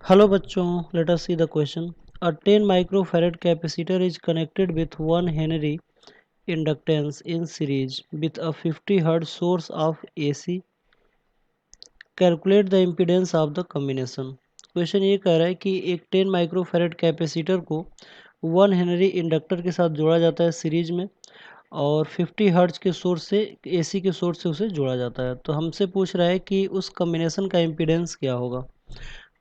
Hello बच्चों, let us see the question. A 10 microfarad capacitor is connected with 1 Henry inductance in series with a 50 Hz source of AC. Calculate the impedance of the combination. Question ये कह रहा है कि एक 10 microfarad capacitor को 1 Henry inductor के साथ जोड़ा जाता है सीरीज में और 50 हर्ट्ज के सोर्स से एसी के सोर्स से उसे जोड़ा जाता है। तो हमसे पूछ रहा है कि उस कॉम्बिनेशन का इम्पीडेंस क्या होगा।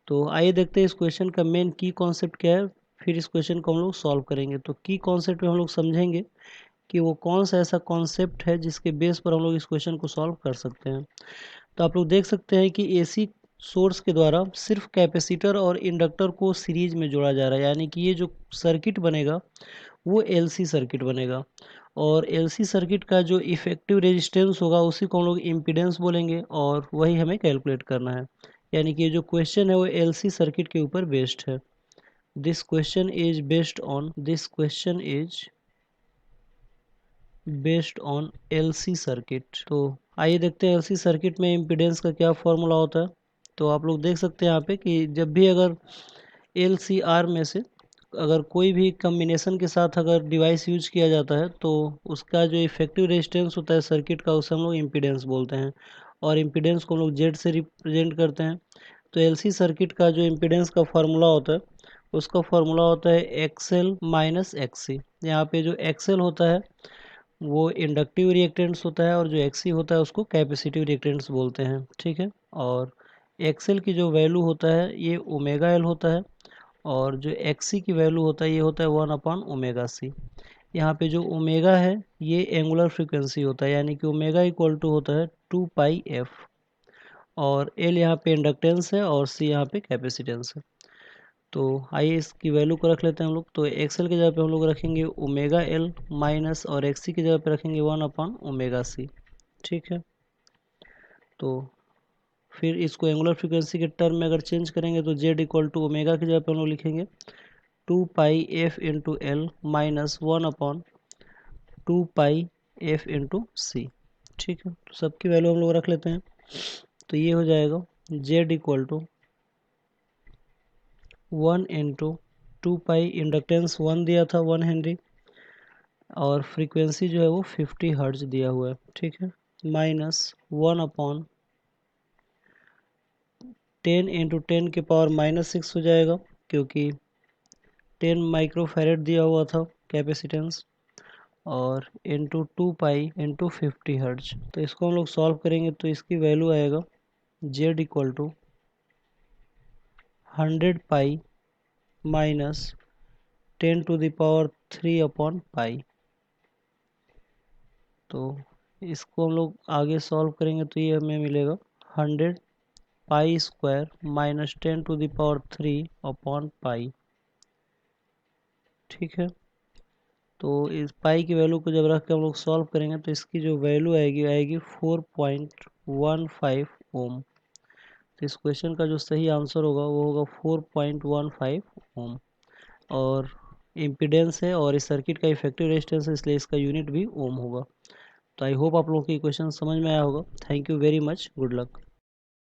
तो आइए देखते हैं इस क्वेश्चन का मेन की कॉन्सेप्ट क्या है, फिर इस क्वेश्चन को हम लोग सॉल्व करेंगे। तो की कॉन्सेप्ट में हम लोग समझेंगे कि वो कौन सा ऐसा कॉन्सेप्ट है जिसके बेस पर हम लोग इस क्वेश्चन को सॉल्व कर सकते हैं। तो आप लोग देख सकते हैं कि एसी सोर्स के द्वारा सिर्फ कैपेसिटर और इंडक्टर को सीरीज में जोड़ा जा रहा है, यानी कि ये जो सर्किट बनेगा वो एलसी सर्किट बनेगा और एलसी सर्किट का जो इफेक्टिव रेजिस्टेंस होगा उसी को हम लोग इम्पीडेंस बोलेंगे और वही हमें कैलकुलेट करना है। यानी कि ये जो क्वेश्चन है वो एलसी सर्किट के ऊपर बेस्ड है। This question is based on LC circuit. तो आइए देखते हैं एलसी सर्किट में इम्पीडेंस का क्या फॉर्मूला होता है। तो आप लोग देख सकते हैं यहाँ पे कि जब भी अगर एल सी आर में से अगर कोई भी कम्बिनेशन के साथ अगर डिवाइस यूज किया जाता है तो उसका जो इफेक्टिव रेजिस्टेंस होता है सर्किट का उसे हम लोग इम्पीडेंस बोलते हैं और इम्पीडेंस को हम लोग जेड से रिप्रेजेंट करते हैं। तो एलसी सर्किट का जो इम्पीडेंस का फार्मूला होता है उसका फार्मूला होता है एक्सएल माइनस एक्सी। यहाँ पे जो एक्सएल होता है वो इंडक्टिव रिएक्टेंस होता है और जो एक्सी होता है उसको कैपेसिटिव रिएक्टेंस बोलते हैं, ठीक है। और एक्सएल की जो वैल्यू होता है ये ओमेगा एल होता है और जो एक्सी की वैल्यू होता है ये होता है 1/ओमेगा सी। यहाँ पे जो ओमेगा है ये एंगुलर फ्रीक्वेंसी होता है, यानी कि ओमेगा इक्वल टू होता है 2πf और एल यहाँ पे इंडक्टेंस है और सी यहाँ पे कैपेसिटेंस है। तो आइए इसकी वैल्यू को रख लेते हैं हम लोग। तो एक्सएल की जगह पे हम लोग रखेंगे ओमेगा एल माइनस और एक्सी की जगह पे रखेंगे 1/ओमेगा सी, ठीक है। तो फिर इसको एंगुलर फ्रीक्वेंसी के टर्म में अगर चेंज करेंगे तो जेड इक्वल टू ओमेगा की जगह पे हम लोग लिखेंगे 2πf into L minus 1/2πf into C, ठीक है। तो सबकी वैल्यू हम लोग रख लेते हैं। तो ये हो जाएगा Z equal to 1 into 2 pi, inductance 1 दिया था 1 हेनरी और फ्रीक्वेंसी जो है वो 50 हर्ट्ज दिया हुआ है, ठीक है, माइनस 1/10 इंटू 10 के पावर -6 हो जाएगा क्योंकि 10 माइक्रोफैरेड दिया हुआ था कैपेसिटेंस और इंटू 2 पाई इंटू 50 हर्ट्ज। तो इसको हम लोग सॉल्व करेंगे तो इसकी वैल्यू आएगा Z equal to 100 pi minus 10⁻³ तो इसको हम लोग आगे सॉल्व करेंगे तो ये हमें मिलेगा 100 पाई² माइनस 10⁻³ ठीक है। तो इस पाई की वैल्यू को जब रख के हम लोग सॉल्व करेंगे तो इसकी जो वैल्यू आएगी 4.15 ओम। तो इस क्वेश्चन का जो सही आंसर होगा वो होगा 4.15 ओम और इम्पीडेंस है और इस सर्किट का इफेक्टिव रेजिस्टेंस है इसलिए इसका यूनिट भी ओम होगा। तो आई होप आप लोगों को ये क्वेश्चन समझ में आया होगा। Thank you very much, good luck.